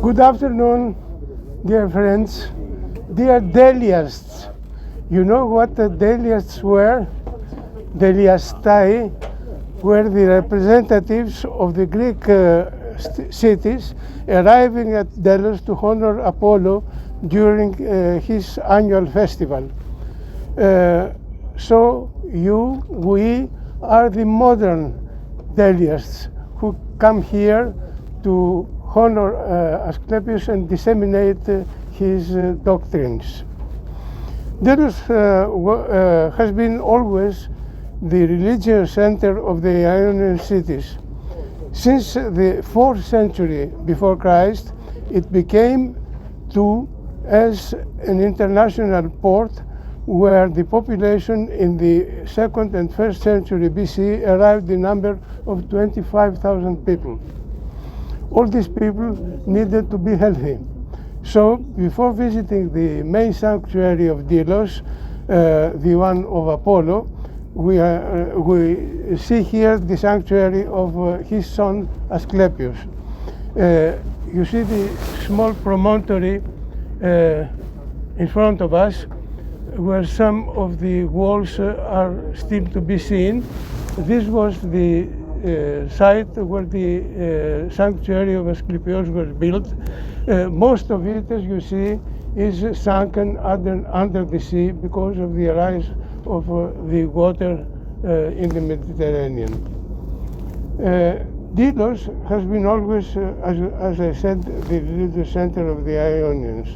Good afternoon, dear friends, dear Deliasts. You know what the Deliasts were? Deliastai were the representatives of the Greek cities arriving at Delos to honor Apollo during his annual festival. So we are the modern Deliasts who come here to honor Asclepius and disseminate his doctrines. Delos has been always the religious center of the Ionian cities. Since the 4th century before Christ, it became too as an international port where the population in the 2nd and 1st century BC arrived the number of 25,000 people. All these people needed to be healthy. So before visiting the main sanctuary of Delos, the one of Apollo, we see here the sanctuary of his son Asclepius. You see the small promontory in front of us, where some of the walls are still to be seen. This was the site where the sanctuary of Asclepios was built. Most of it, as you see, is sunken under the sea because of the rise of the water in the Mediterranean. Delos has been always, as I said, the religious center of the Ionians.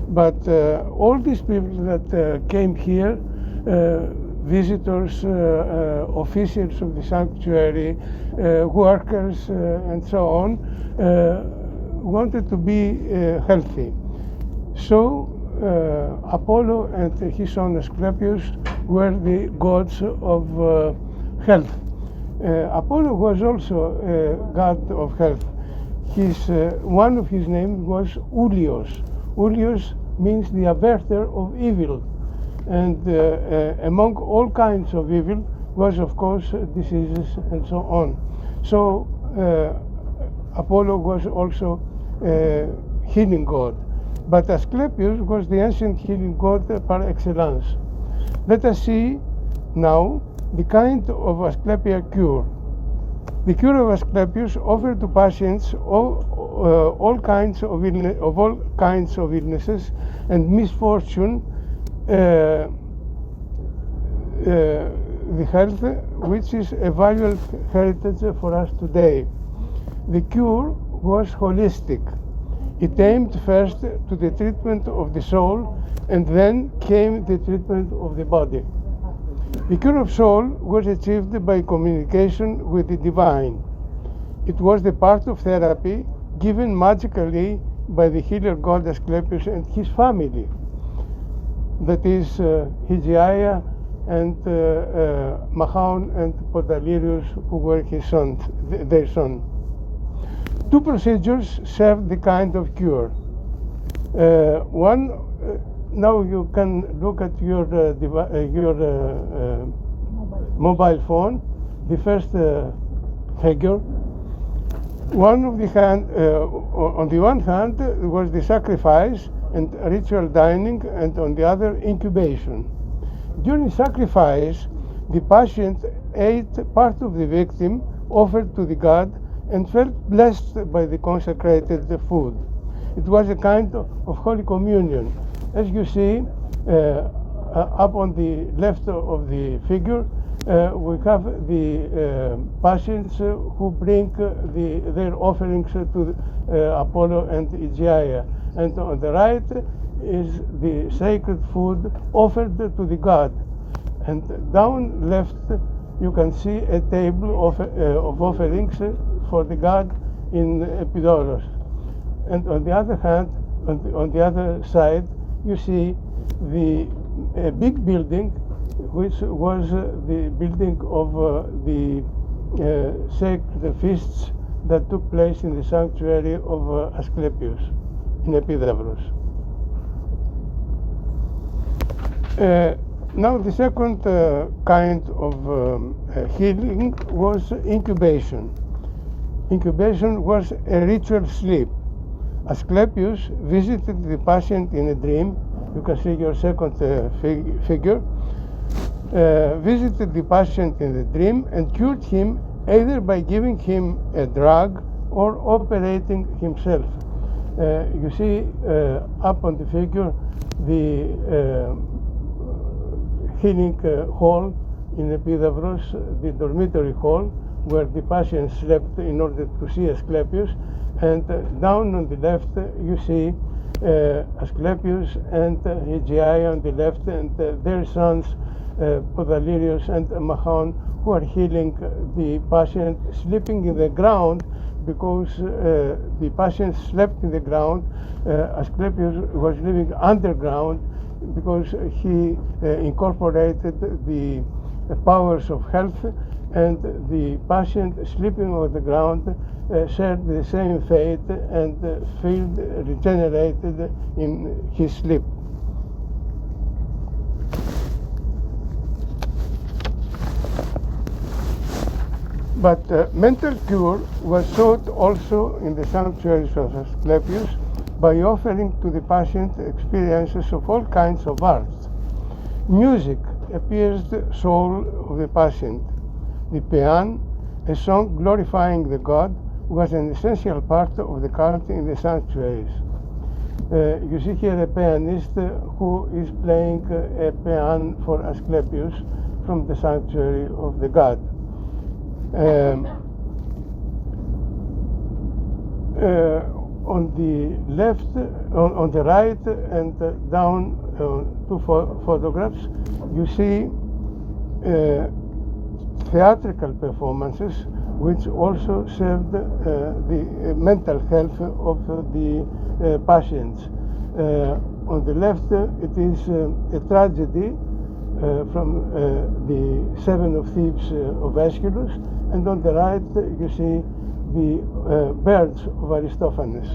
But all these people that came here, visitors, officials of the sanctuary, workers, and so on, wanted to be healthy. So Apollo and his son Asclepius were the gods of health. Apollo was also a god of health. One of his names was Ulios. Ulios means the averter of evil, and among all kinds of evil was, of course, diseases and so on. So Apollo was also a healing god, but Asclepius was the ancient healing god par excellence. Let us see now the kind of Asclepia cure. The cure of Asclepius offered to patients all kinds of illnesses and misfortune, the health which is a valuable heritage for us today. The cure was holistic. It aimed first to the treatment of the soul, and then came the treatment of the body. The cure of soul was achieved by communication with the divine. It was the part of therapy given magically by the healer god Asclepius and his family, that is Hygieia and Machaon and Podalirius, who were their son. Two procedures served the kind of cure. One, now you can look at your mobile phone, the first figure. On the one hand was the sacrifice and ritual dining, and on the other incubation. During sacrifice, the patient ate part of the victim offered to the god and felt blessed by the consecrated food. It was a kind of Holy Communion. As you see, up on the left of the figure, we have the patients who bring their offerings to Apollo and Hygieia, and on the right is the sacred food offered to the god. And down left, you can see a table of offerings for the god in Epidaurus. And on the other hand, on the other side, you see a big building, which was the building of the sacred feasts that took place in the sanctuary of Asclepius in Epidaurus. Now the second kind of healing was incubation. Incubation was a ritual sleep. Asclepius visited the patient in a dream. You can see your second figure. Visited the patient in the dream and cured him either by giving him a drug or operating himself. You see up on the figure the healing hall in Epidavros, the dormitory hall where the patient slept in order to see Asclepius, and down on the left you see Asclepius and Hygiaia on the left, and their sons Podalirios and Mahon, who are healing the patient sleeping in the ground, because the patient slept in the ground. Asclepius was living underground because he incorporated the powers of health, and the patient sleeping on the ground shared the same fate and felt regenerated in his sleep. But mental cure was sought also in the sanctuaries of Asclepius by offering to the patient experiences of all kinds of arts. Music appears the soul of the patient. The paean, a song glorifying the god, was an essential part of the cult in the sanctuaries. You see here a pianist who is playing a paean for Asclepius from the sanctuary of the god. On the left, on the right, and down two photographs, you see theatrical performances which also served the mental health of the patients. On the left, it is a tragedy from the Seven of Thieves of Aeschylus, and on the right you see the birds of Aristophanes.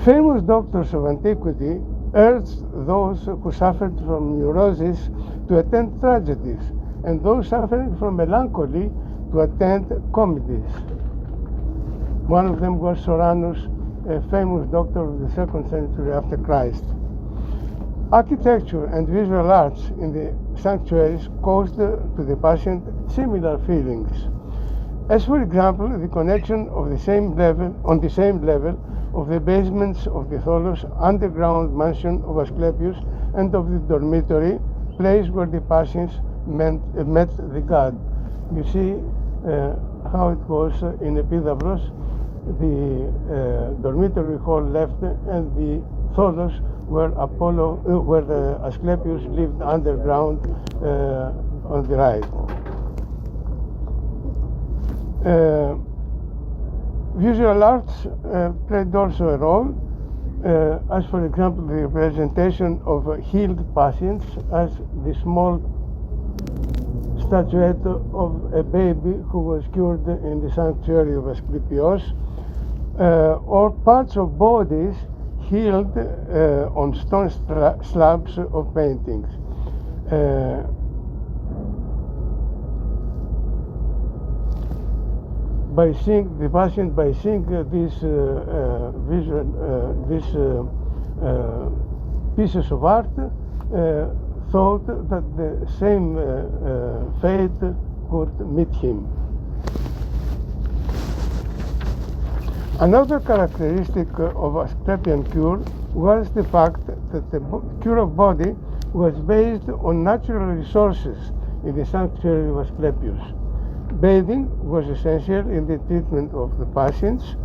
Famous doctors of antiquity urged those who suffered from neurosis to attend tragedies, and those suffering from melancholy to attend comedies. One of them was Soranus, a famous doctor of the 2nd century after Christ. Architecture and visual arts in the sanctuaries caused to the patient similar feelings, as for example the connection of the same level, on the same level, of the basements of the Tholos underground mansion of Asclepius and of the dormitory, place where the patients met the god. You see how it was in Epidavros, the dormitory hall left, and the Tholos where Asclepius lived underground on the right. Visual arts played also a role, as for example the representation of healed patients, as the small statuette of a baby who was cured in the sanctuary of Asklepios, or parts of bodies healed on stone slabs of paintings. By seeing the patient, by seeing these pieces of art, thought that the same fate could meet him. Another characteristic of Asclepian cure was the fact that the cure of body was based on natural resources in the sanctuary of Asclepius. Bathing was essential in the treatment of the patients.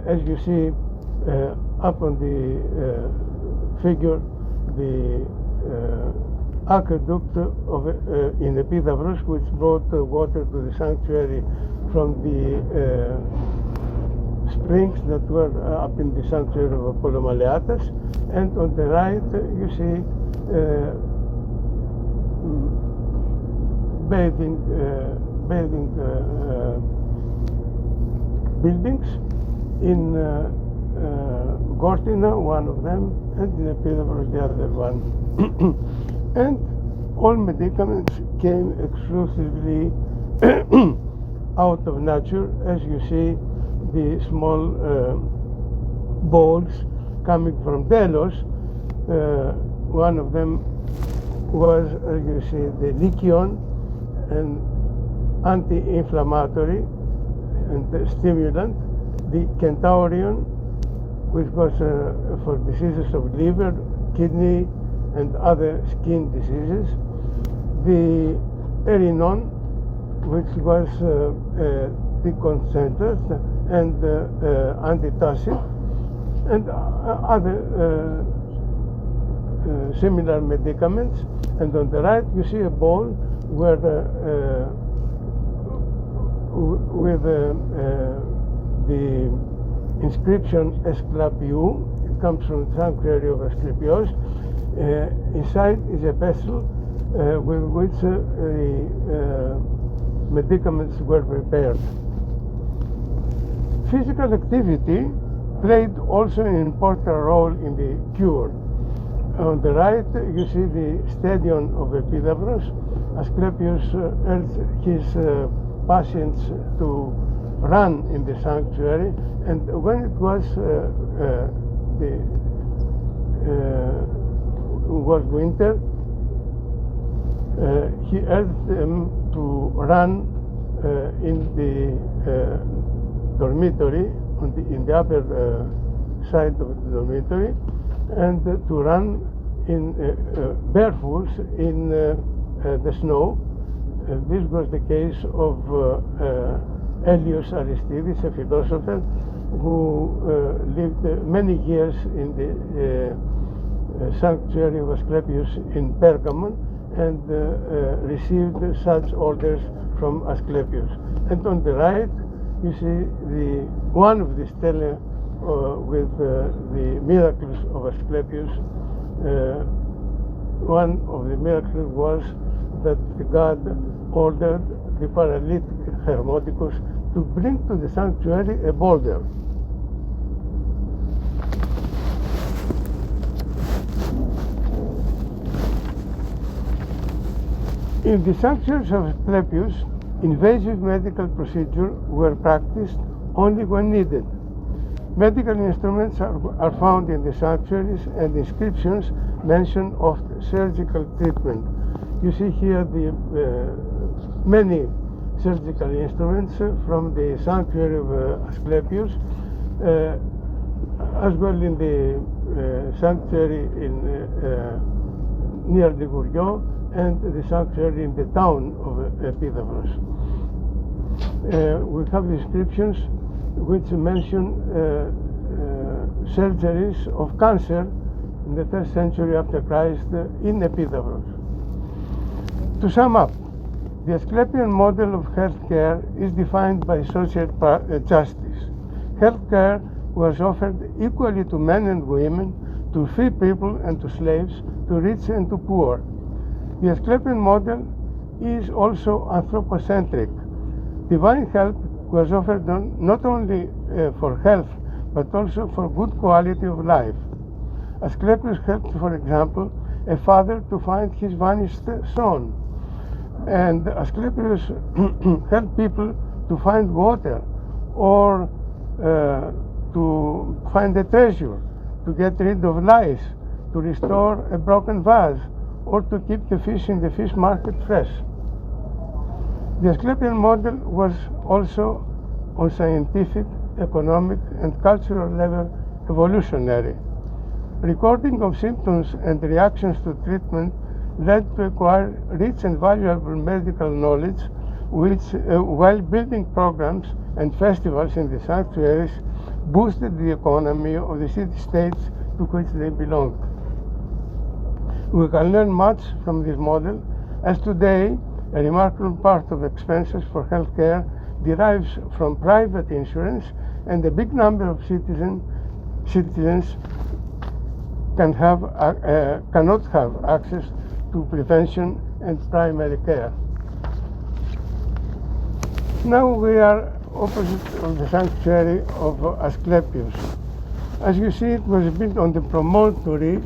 As you see up on the figure, the aqueduct in Epidavros, which brought water to the sanctuary from the springs that were up in the sanctuary of Apollo Maleatas, and on the right you see bathing buildings in Gortina, one of them, and in Epidavros, the other one. And all medicaments came exclusively out of nature, as you see the small bowls coming from Delos. One of them was, as you see, the Lycion, an anti-inflammatory and stimulant, the Centaurion, which was for diseases of liver, kidney, and other skin diseases, the Erinon, which was deconcentrate and antitussive, and other similar medicaments. And on the right you see a bowl where with the inscription Asclepeion. It comes from the sanctuary of Asklepios. Inside is a vessel with which the medicaments were prepared. Physical activity played also an important role in the cure. On the right you see the stadion of Epidavros. Asclepius urged his patients to run in the sanctuary, and when it was winter, he urged them to run in the dormitory, in the upper side of the dormitory, and to run in barefoot in the snow. This was the case of Elios Aristides, a philosopher who lived many years in the sanctuary of Asclepius in Pergamon, and received such orders from Asclepius. And on the right you see one of the stelae with the miracles of Asclepius. One of the miracles was that God ordered the paralytic Hermoticus to bring to the sanctuary a boulder. In the sanctuaries of Asclepius, invasive medical procedures were practiced only when needed. Medical instruments are found in the sanctuaries, and inscriptions mention of surgical treatment. You see here the many surgical instruments from the sanctuary of Asclepius, as well in the sanctuary near Ligurio, and the sanctuary in the town of Epidavros. We have inscriptions which mention surgeries of cancer in the 3rd century after Christ in Epidavros. To sum up, the Asclepieian model of healthcare is defined by social justice. Healthcare was offered equally to men and women, to free people and to slaves, to rich and to poor. The Asclepieian model is also anthropocentric. Divine help was offered not only for health, but also for good quality of life. Asclepius helped, for example, a father to find his vanished son, and Asclepius helped people to find water, or to find a treasure, to get rid of lice, to restore a broken vase, or to keep the fish in the fish market fresh. The Asclepieian model was also on scientific, economic, and cultural level evolutionary. Recording of symptoms and reactions to treatment led to acquire rich and valuable medical knowledge, which, while building programs and festivals in the sanctuaries, boosted the economy of the city-states to which they belonged. We can learn much from this model, as today a remarkable part of expenses for healthcare derives from private insurance, and a big number of citizens cannot have access to prevention and primary care. Now we are opposite of the sanctuary of Asclepius. As you see, it was built on the promontory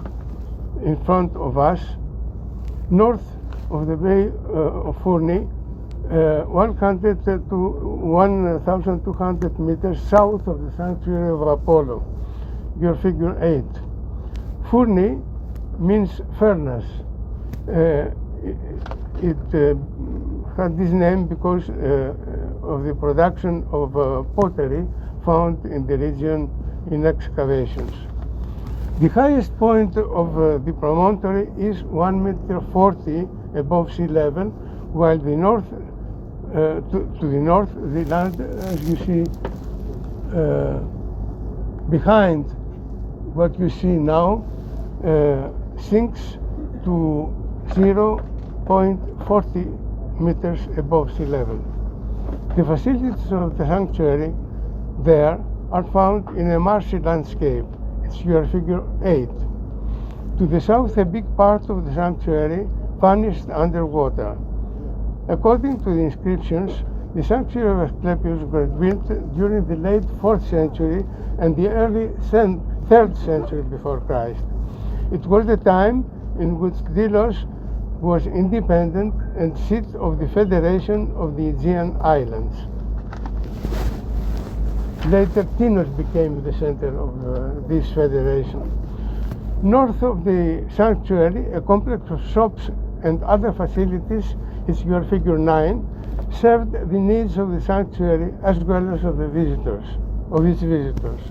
in front of us, north of the Bay of Furni, 100 to 1,200 meters south of the sanctuary of Apollo. your figure 8. Furni means furnace. It had this name because of the production of pottery found in the region in excavations. The highest point of the promontory is 1.40 meters above sea level, while the north, to the north, the land, as you see behind what you see now, sinks to 0.40 meters above sea level. The facilities of the sanctuary there are found in a marshy landscape. It's your figure 8. To the south, a big part of the sanctuary vanished underwater. According to the inscriptions, the sanctuary of Asclepieion was built during the late 4th century and the early 3rd century before Christ. It was the time in which Delos was independent and seat of the Federation of the Aegean Islands. Later, Tinos became the center of this federation. North of the sanctuary, a complex of shops and other facilities, is your figure 9, served the needs of the sanctuary as well as of its visitors.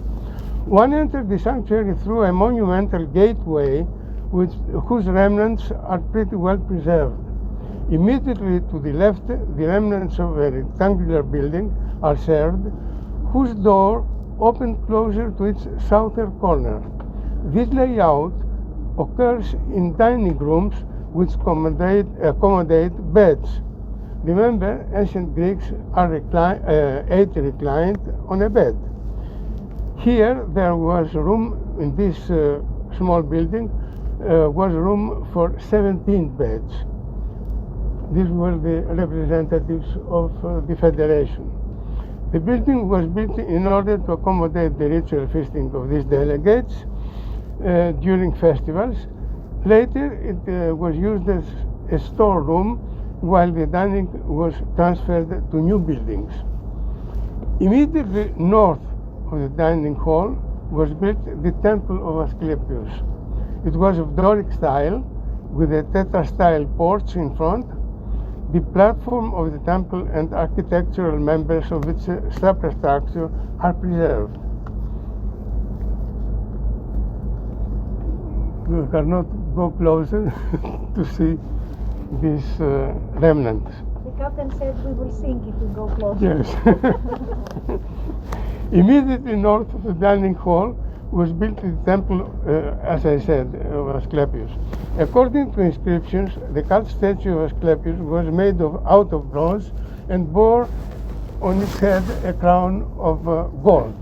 One entered the sanctuary through a monumental gateway whose remnants are pretty well preserved. Immediately to the left, the remnants of a rectangular building are served, whose door opened closer to its southern corner. This layout occurs in dining rooms which accommodate beds. Remember, ancient Greeks ate reclined on a bed. Here there was room in this small building, was room for 17 beds. These were the representatives of the Federation. The building was built in order to accommodate the ritual feasting of these delegates during festivals. Later it was used as a storeroom while the dining was transferred to new buildings. Immediately north of the dining hall was built the Temple of Asclepieion. It was of Doric style with a tetrastyle porch in front. The platform of the temple and architectural members of its superstructure are preserved. We cannot go closer to see these remnants. The captain said we will sink if we go closer. Yes. Immediately north of the dining hall was built the temple, as I said, of Asclepieion. According to inscriptions, the cult statue of Asclepieion was made out of bronze and bore on its head a crown of gold.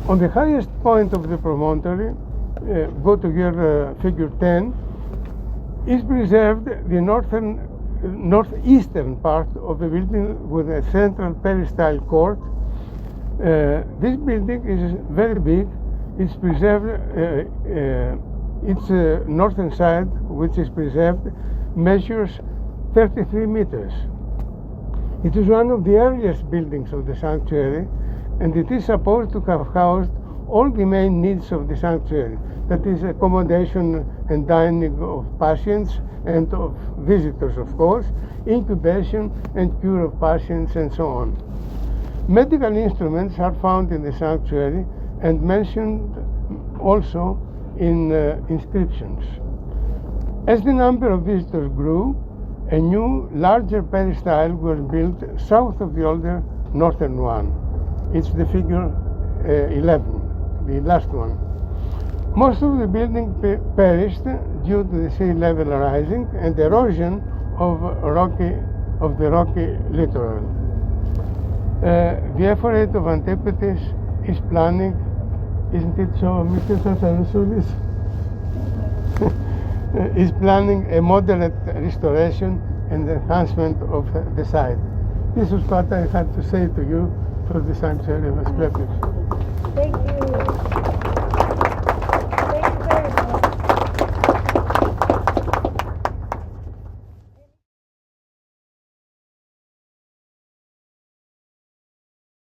On the highest point of the promontory, go to your figure 10, is preserved the northeastern part of the building with a central peristyle court. This building is very big. It's preserved, its northern side, which is preserved, measures 33 meters. It is one of the earliest buildings of the sanctuary, and it is supposed to have housed all the main needs of the sanctuary, that is, accommodation and dining of patients and of visitors, of course, incubation and cure of patients, and so on. Medical instruments are found in the sanctuary and mentioned also in inscriptions. As the number of visitors grew, a new, larger peristyle was built south of the older northern one. It's the figure 11, the last one. Most of the building perished due to the sea level rising and erosion of the rocky littoral. The Ephorate of Antiquities is planning, isn't it so, Mr. Vassilis? Is planning a moderate restoration and enhancement of the site. This is what I had to say to you for the sanctuary of Asclepieion.